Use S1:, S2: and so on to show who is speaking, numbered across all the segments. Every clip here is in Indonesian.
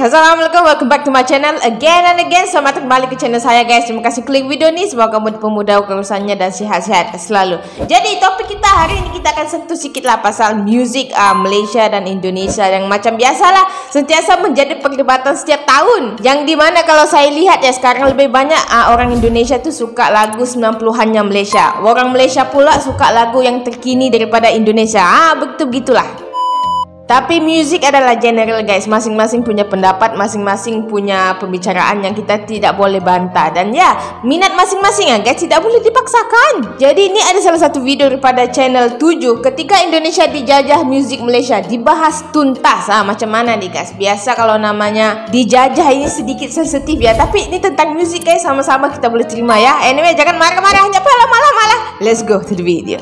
S1: Assalamualaikum, welcome back to my channel again and again. Selamat kembali ke channel saya guys. Terima kasih klik video ini. Semoga kamu pemuda urusannya dan sehat-sehat selalu. Jadi topik kita hari ini kita akan sentuh sedikit lah pasal musik Malaysia dan Indonesia yang macam biasalah sentiasa menjadi perdebatan setiap tahun. Yang dimana kalau saya lihat ya sekarang lebih banyak orang Indonesia tuh suka lagu 90-annya Malaysia. Orang Malaysia pula suka lagu yang terkini daripada Indonesia. Begitulah. Tapi musik adalah general guys, masing-masing punya pendapat, masing-masing punya pembicaraan yang kita tidak boleh bantah. Dan ya, minat masing-masing ya guys, tidak boleh dipaksakan. Jadi ini ada salah satu video daripada channel 7 ketika Indonesia dijajah musik Malaysia, dibahas tuntas. Macam mana nih guys, biasa kalau namanya dijajah ini sedikit sensitif ya. Tapi ini tentang musik guys, sama-sama kita boleh terima ya. Anyway, jangan marah-marah, hanya malah. Let's go to the video.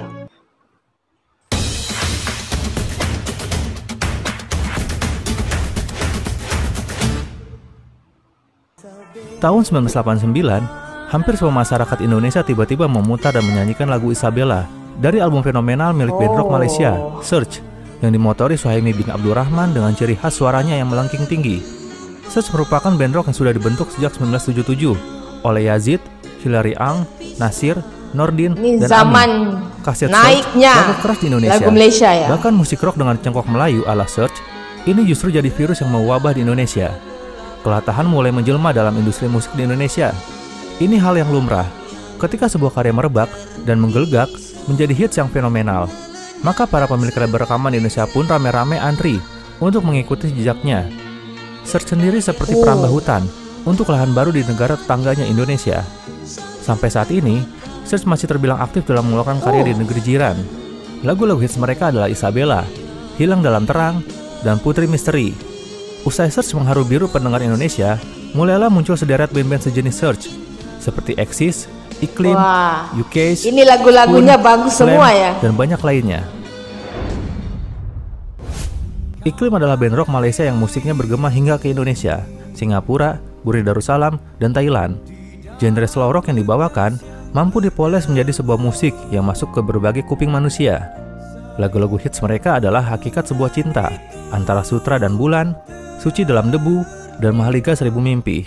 S2: Tahun 1989, hampir semua masyarakat Indonesia tiba-tiba memutar dan menyanyikan lagu Isabella dari album fenomenal milik band rock Malaysia, Search, yang dimotori Suhaimi bin Abdul Rahman dengan ciri khas suaranya yang melengking tinggi. Search merupakan band rock yang sudah dibentuk sejak 1977 oleh Yazid, Hilary Ang, Nasir, Nordin, dan Amin. Kaset naiknya Search lagu keras di Indonesia, lagu Malaysia ya. Bahkan musik rock dengan cengkok Melayu ala Search ini justru jadi virus yang mewabah di Indonesia. Kelatahan mulai menjelma dalam industri musik di Indonesia. Ini hal yang lumrah. Ketika sebuah karya merebak dan menggelegak menjadi hits yang fenomenal, maka para pemilik label rekaman di Indonesia pun rame-rame antri untuk mengikuti jejaknya. Search sendiri seperti perambah hutan untuk lahan baru di negara tetangganya Indonesia. Sampai saat ini, Search masih terbilang aktif dalam mengeluarkan karya di negeri jiran. Lagu-lagu hits mereka adalah Isabella, Hilang Dalam Terang, dan Putri Misteri. Usai Search mengharu biru pendengar Indonesia, mulailah muncul sederet band-band sejenis Search seperti Exis, Iklim, UK's,
S1: ini lagu-lagunya bagus
S2: Slam,
S1: semua ya,
S2: dan banyak lainnya. Iklim adalah band rock Malaysia yang musiknya bergema hingga ke Indonesia, Singapura, Brunei Darussalam, dan Thailand. Genre slow rock yang dibawakan mampu dipoles menjadi sebuah musik yang masuk ke berbagai kuping manusia. Lagu-lagu hits mereka adalah Hakikat Sebuah Cinta, Antara Sutra dan Bulan, Suci Dalam Debu, dan Mahaliga Seribu Mimpi.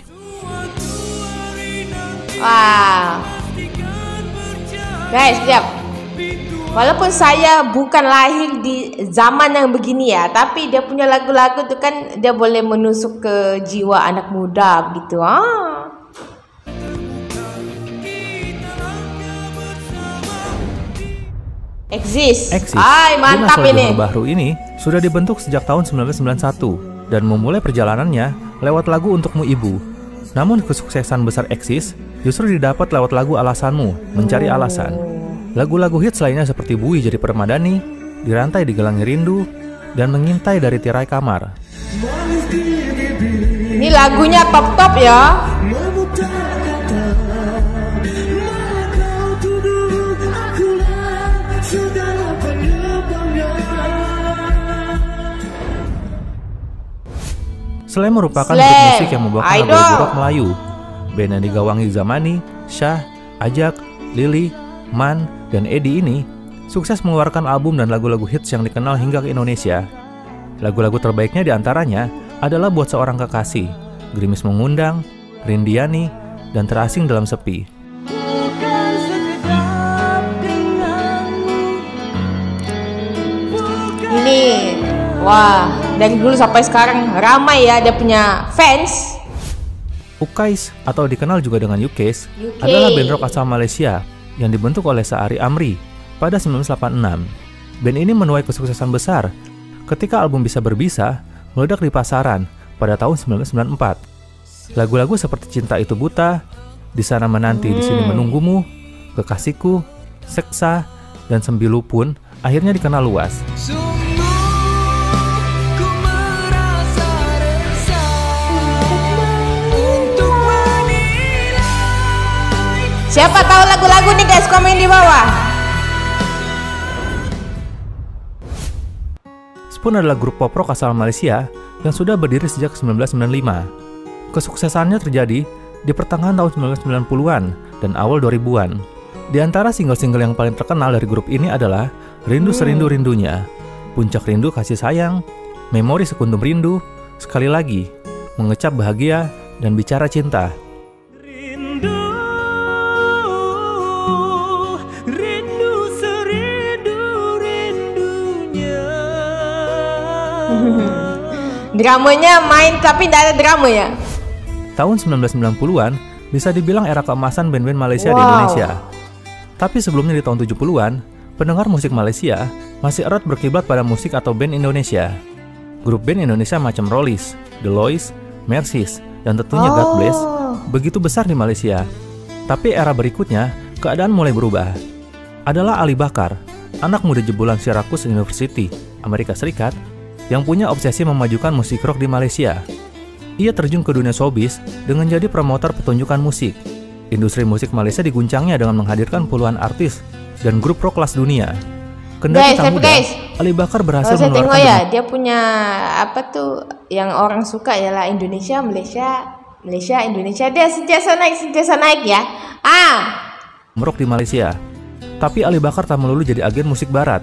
S1: Wow. Guys, siap. Walaupun saya bukan lahir di zaman yang begini ya, tapi dia punya lagu-lagu tuh kan dia boleh menusuk ke jiwa anak muda begitu. Exis. Mantap ini.
S2: Baru ini sudah dibentuk sejak tahun 1991 dan memulai perjalanannya lewat lagu Untukmu Ibu. Namun kesuksesan besar Exis justru didapat lewat lagu Alasanmu, Mencari Alasan. Lagu-lagu hits lainnya seperti Bui Jadi Permadani, Dirantai Digelangi Rindu, dan Mengintai Dari Tirai Kamar.
S1: Ini lagunya top-top ya.
S2: Slam merupakan grup musik yang membawakan lagu rock Melayu. Band yang digawangi Zamani, Syah, Ajak, Lili, Man, dan Edi ini sukses mengeluarkan album dan lagu-lagu hits yang dikenal hingga ke Indonesia. Lagu-lagu terbaiknya diantaranya adalah Buat Seorang Kekasih, Gerimis Mengundang, Rindiani, dan Terasing Dalam Sepi.
S1: Ini, wah, dari dulu sampai sekarang ramai ya dia punya fans.
S2: UK's atau dikenal juga dengan UK's adalah band rock asal Malaysia yang dibentuk oleh Saari Amri pada 1986. Band ini menuai kesuksesan besar ketika album Bisa Berbisa meledak di pasaran pada tahun 1994. Lagu-lagu seperti Cinta Itu Buta, Di Sana Menanti, Di Sini Menunggumu, Kekasihku, Seksa, dan Sembilu pun akhirnya dikenal luas.
S1: Siapa tahu lagu-lagu nih guys, komen di bawah.
S2: Spoon adalah grup pop rock asal Malaysia yang sudah berdiri sejak 1995. Kesuksesannya terjadi di pertengahan tahun 1990-an dan awal 2000-an. Di antara single-single yang paling terkenal dari grup ini adalah Rindu Serindu Rindunya, Puncak Rindu Kasih Sayang, Memori Sekundum Rindu, Sekali Lagi, mengecap bahagia, dan bicara cinta.
S1: Dramanya main tapi tidak ada drama ya.
S2: Tahun 1990-an bisa dibilang era keemasan band-band Malaysia di Indonesia. Tapi sebelumnya di tahun 70-an, pendengar musik Malaysia masih erat berkiblat pada musik atau band Indonesia. Grup band Indonesia macam Rollies, The Lois, Mercies, dan tentunya God Bless begitu besar di Malaysia. Tapi era berikutnya, keadaan mulai berubah. Adalah Ali Bakar, anak muda jebolan Syracuse University, Amerika Serikat, yang punya obsesi memajukan musik rock di Malaysia. Ia terjun ke dunia showbiz dengan jadi promotor pertunjukan musik. Industri musik Malaysia diguncangnya dengan menghadirkan puluhan artis dan grup rock kelas dunia. Kendati tak mudah, Ali Bakar berhasil
S1: mengeluarkan ya, dia punya apa tuh yang orang suka ialah Indonesia, Malaysia, Indonesia. Dia sentiasa naik ya.
S2: Rock di Malaysia. Tapi Ali Bakar tak melulu jadi agen musik barat.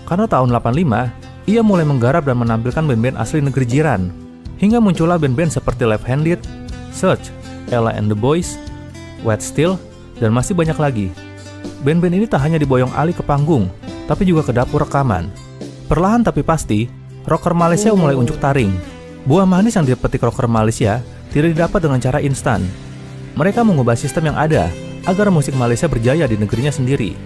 S2: Karena tahun 85, ia mulai menggarap dan menampilkan band-band asli negeri jiran. Hingga muncullah band-band seperti Left Handed, Search, Ella and the Boys, Wet Steel, dan masih banyak lagi. Band-band ini tak hanya diboyong Ali ke panggung, tapi juga ke dapur rekaman. Perlahan tapi pasti, rocker Malaysia mulai unjuk taring. Buah manis yang dipetik rocker Malaysia tidak didapat dengan cara instan. Mereka mengubah sistem yang ada agar musik Malaysia berjaya di negerinya sendiri.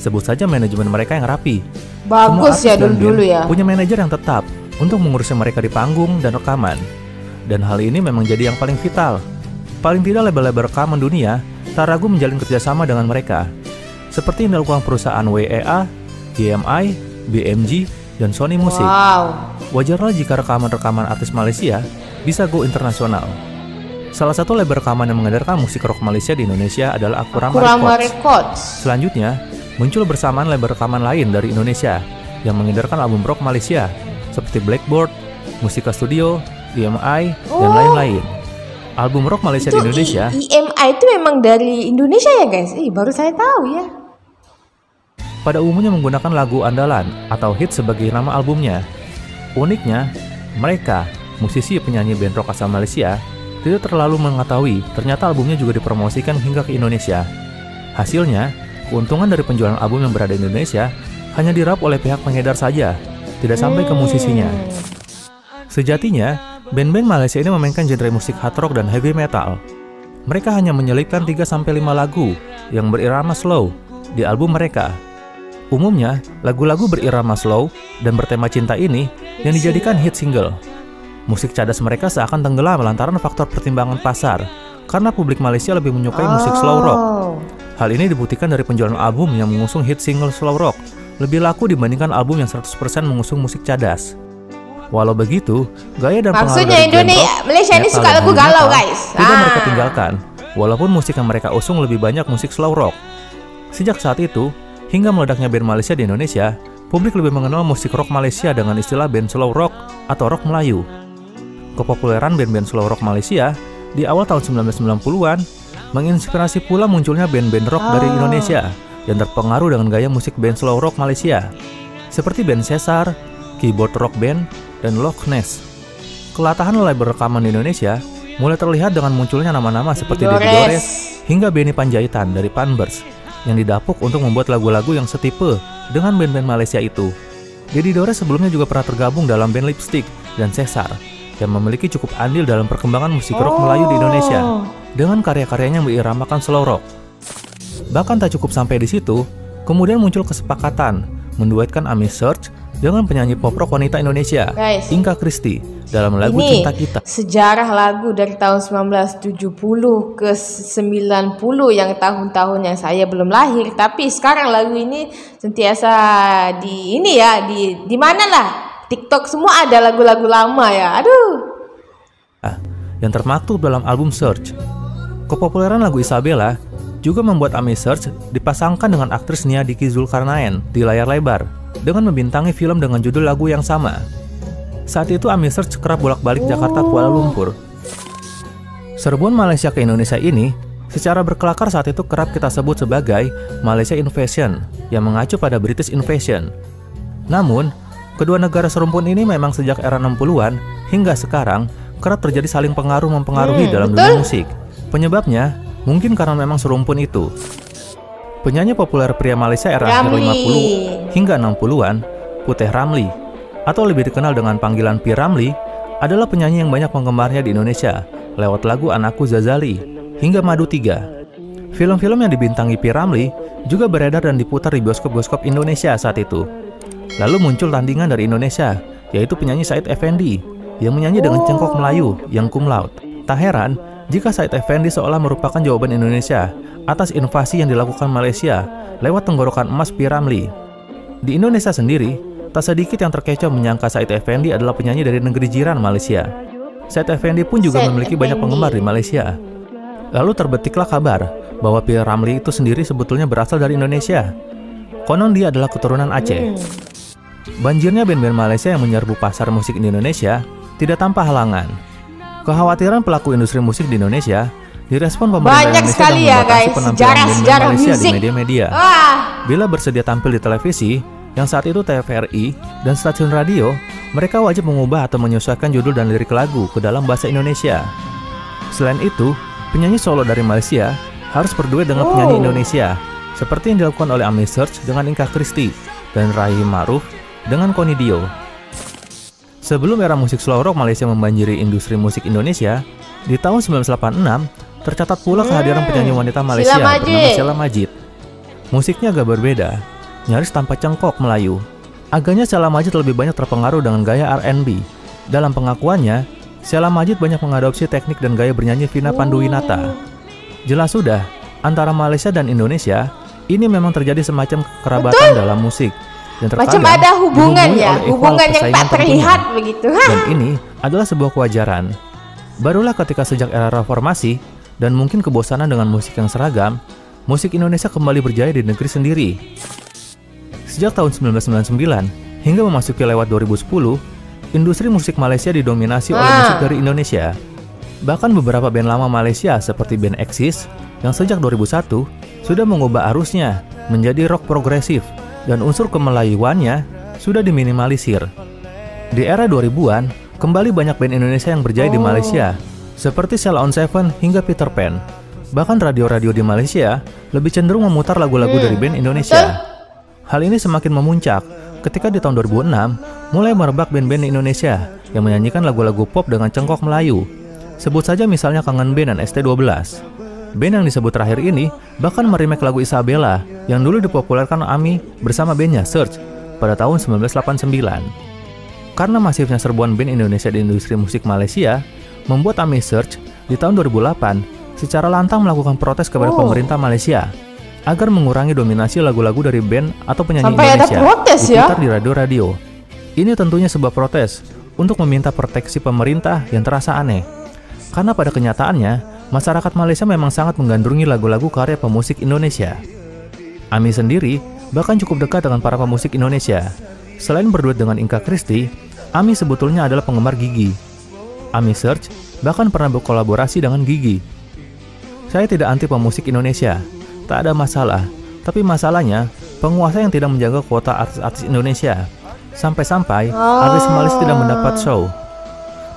S2: Sebut saja manajemen mereka yang rapi.
S1: Bagus ya dulu ya.
S2: Punya manajer yang tetap untuk mengurusnya mereka di panggung dan rekaman. Dan hal ini memang jadi yang paling vital. Paling tidak label-label rekaman dunia tak ragu menjalin kerjasama dengan mereka. Seperti yang dilakukan perusahaan WEA, EMI, BMG, dan Sony Music. Wajarlah jika rekaman-rekaman artis Malaysia bisa go internasional. Salah satu label rekaman yang mengedarkan musik rock Malaysia di Indonesia adalah Akurama Records. Selanjutnya, muncul bersamaan label rekaman lain dari Indonesia yang mengedarkan album rock Malaysia seperti Blackboard, Musika Studio, EMI, dan lain-lain. Album rock Malaysia di Indonesia.
S1: EMI itu memang dari Indonesia ya guys? Baru saya tahu ya.
S2: Pada umumnya menggunakan lagu andalan atau hit sebagai nama albumnya. Uniknya, mereka, musisi penyanyi band rock asal Malaysia, tidak terlalu mengetahui ternyata albumnya juga dipromosikan hingga ke Indonesia. Hasilnya, keuntungan dari penjualan album yang berada di Indonesia hanya diraup oleh pihak pengedar saja, tidak sampai ke musisinya. Sejatinya, band-band Malaysia ini memainkan genre musik hard rock dan heavy metal. Mereka hanya menyelipkan 3-5 lagu yang berirama slow di album mereka. Umumnya, lagu-lagu berirama slow dan bertema cinta ini yang dijadikan hit single. Musik cadas mereka seakan tenggelam lantaran faktor pertimbangan pasar, karena publik Malaysia lebih menyukai musik slow rock. Hal ini dibuktikan dari penjualan album yang mengusung hit single slow rock lebih laku dibandingkan album yang 100% mengusung musik cadas. Walau begitu, gaya dan pengaruh dari genre rock,
S1: Malaysia ini suka lagu galau guys.
S2: Tidak mereka tinggalkan, walaupun musik yang mereka usung lebih banyak musik slow rock. Sejak saat itu, hingga meledaknya band Malaysia di Indonesia, publik lebih mengenal musik rock Malaysia dengan istilah band slow rock atau rock Melayu. Kepopuleran band-band slow rock Malaysia di awal tahun 1990-an menginspirasi pula munculnya band-band rock dari Indonesia yang terpengaruh dengan gaya musik band slow rock Malaysia, seperti band Cesar, Keyboard Rock Band, dan Loch Ness. Kelatahan label rekaman di Indonesia mulai terlihat dengan munculnya nama-nama seperti Deddy Dores hingga Benny Panjaitan dari Panbers yang didapuk untuk membuat lagu-lagu yang setipe dengan band-band Malaysia itu. Deddy Dores sebelumnya juga pernah tergabung dalam band Lipstick dan Cesar yang memiliki cukup andil dalam perkembangan musik rock Melayu di Indonesia dengan karya-karyanya yang beriramakan slow rock. Bahkan tak cukup sampai di situ, kemudian muncul kesepakatan menduetkan Ami Search dengan penyanyi pop rock wanita Indonesia, Inka Christy, dalam lagu
S1: ini
S2: Cinta Kita.
S1: Sejarah lagu dari tahun 1970 ke 90 yang tahun-tahun yang saya belum lahir, tapi sekarang lagu ini sentiasa di mana lah? TikTok semua ada lagu-lagu lama ya.
S2: Yang termaktub dalam album Search. Kepopuleran lagu Isabella juga membuat Ami Search dipasangkan dengan aktris Nia Diki Zulkarnaen di layar lebar dengan membintangi film dengan judul lagu yang sama. Saat itu Ami Search kerap bolak-balik Jakarta Kuala Lumpur. Serbuan Malaysia ke Indonesia ini secara berkelakar saat itu kerap kita sebut sebagai Malaysia Invasion yang mengacu pada British Invasion. Namun, kedua negara serumpun ini memang sejak era 60-an hingga sekarang kerap terjadi saling pengaruh-mempengaruhi dalam dunia musik. Penyebabnya mungkin karena memang serumpun itu. Penyanyi populer pria Malaysia era akhir 50 hingga 60-an, Puteh Ramlee, atau lebih dikenal dengan panggilan P. Ramlee, adalah penyanyi yang banyak penggemarnya di Indonesia lewat lagu Anakku Zazali hingga Madu 3. Film-film yang dibintangi P. Ramlee juga beredar dan diputar di bioskop-bioskop Indonesia saat itu. Lalu muncul tandingan dari Indonesia, yaitu penyanyi Said Effendi yang menyanyi dengan cengkok Melayu yang cum laude. Tak heran jika Said Effendi seolah merupakan jawaban Indonesia atas invasi yang dilakukan Malaysia lewat tenggorokan emas P. Ramlee. Di Indonesia sendiri, tak sedikit yang terkecoh menyangka Said Effendi adalah penyanyi dari negeri jiran Malaysia. Said Effendi pun juga memiliki banyak penggemar di Malaysia. Lalu terbetiklah kabar bahwa P. Ramlee itu sendiri sebetulnya berasal dari Indonesia. Konon dia adalah keturunan Aceh. Banjirnya band-band Malaysia yang menyerbu pasar musik di Indonesia tidak tanpa halangan. Kekhawatiran pelaku industri musik di Indonesia direspon pemerintah
S1: banyak
S2: Indonesia
S1: sekali
S2: dan
S1: ya
S2: membatasi
S1: guys,
S2: penampilan band-band Malaysia
S1: musik
S2: di media-media. Bila bersedia tampil di televisi, yang saat itu TVRI dan stasiun radio, mereka wajib mengubah atau menyesuaikan judul dan lirik lagu ke dalam bahasa Indonesia. Selain itu, penyanyi solo dari Malaysia harus berduet dengan penyanyi Indonesia, seperti yang dilakukan oleh Ami Search dengan Inka Christy dan Rahim Ma'ruf dengan Connie Dio. Sebelum era musik slow rock Malaysia membanjiri industri musik Indonesia, di tahun 1986 tercatat pula kehadiran penyanyi wanita Malaysia bernama Sheila Majid. Musiknya agak berbeda, nyaris tanpa cengkok Melayu. Agaknya Sheila Majid lebih banyak terpengaruh dengan gaya R&B. Dalam pengakuannya, Sheila Majid banyak mengadopsi teknik dan gaya bernyanyi Vina Panduwinata. Jelas sudah, antara Malaysia dan Indonesia, ini memang terjadi semacam kekerabatan dalam musik. Dan
S1: macam ada hubungan ya, hubungan yang tak terlihat begitu.
S2: Dan ini adalah sebuah kewajaran. Barulah ketika sejak era reformasi dan mungkin kebosanan dengan musik yang seragam, musik Indonesia kembali berjaya di negeri sendiri. Sejak tahun 1999 hingga memasuki lewat 2010, industri musik Malaysia didominasi oleh musik dari Indonesia. Bahkan beberapa band lama Malaysia seperti band Axis yang sejak 2001 sudah mengubah arusnya menjadi rock progresif dan unsur kemelayuannya sudah diminimalisir. Di era 2000-an, kembali banyak band Indonesia yang berjaya di Malaysia, seperti Sheila on 7 hingga Peter Pan. Bahkan radio-radio di Malaysia lebih cenderung memutar lagu-lagu dari band Indonesia. Hal ini semakin memuncak ketika di tahun 2006 mulai merebak band-band Indonesia yang menyanyikan lagu-lagu pop dengan cengkok Melayu. Sebut saja misalnya Kangen Band dan ST12. Band yang disebut terakhir ini bahkan meremake lagu Isabella yang dulu dipopulerkan Ami bersama bandnya Search pada tahun 1989. Karena masifnya serbuan band Indonesia di industri musik Malaysia, membuat Ami Search di tahun 2008 secara lantang melakukan protes kepada pemerintah Malaysia agar mengurangi dominasi lagu-lagu dari band atau penyanyi Indonesia diputar di radio-radio. Ini tentunya sebuah protes untuk meminta proteksi pemerintah yang terasa aneh. Karena pada kenyataannya, masyarakat Malaysia memang sangat menggandrungi lagu-lagu karya pemusik Indonesia. Ami sendiri bahkan cukup dekat dengan para pemusik Indonesia. Selain berduet dengan Inka Christy, Ami sebetulnya adalah penggemar Gigi. Ami Search bahkan pernah berkolaborasi dengan Gigi. Saya tidak anti pemusik Indonesia, tak ada masalah. Tapi masalahnya, penguasa yang tidak menjaga kuota artis-artis Indonesia. Sampai-sampai artis Malaysia tidak mendapat show.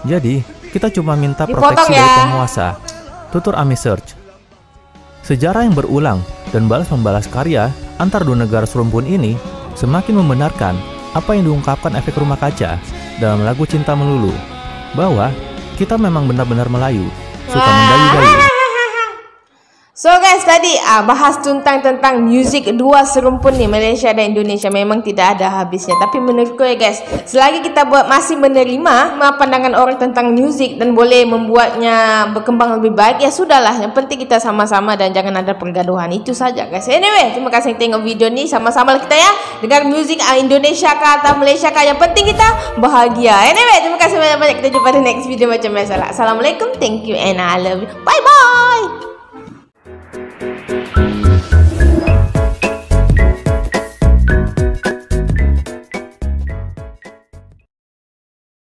S2: Jadi, kita cuma minta proteksi dari penguasa. Tutur Ami Search. Sejarah yang berulang dan balas-membalas karya antar dua negara serumpun ini semakin membenarkan apa yang diungkapkan Efek Rumah Kaca dalam lagu Cinta Melulu, bahwa kita memang benar-benar Melayu, suka mendayu-dayu.
S1: So guys, tadi bahas tentang musik dua serumpun nih, Malaysia dan Indonesia, memang tidak ada habisnya. Tapi menurutku ya guys, selagi kita masih menerima pandangan orang tentang musik dan boleh membuatnya berkembang lebih baik, ya sudahlah. Yang penting kita sama-sama dan jangan ada pergaduhan. Itu saja guys. Anyway, terima kasih tengok video ini. Sama-sama kita ya dengar musik Indonesia kah atau Malaysia kah, yang penting kita bahagia. Anyway, terima kasih banyak-banyak. Kita jumpa di next video macam biasa. Assalamualaikum, thank you and I love you. Bye bye.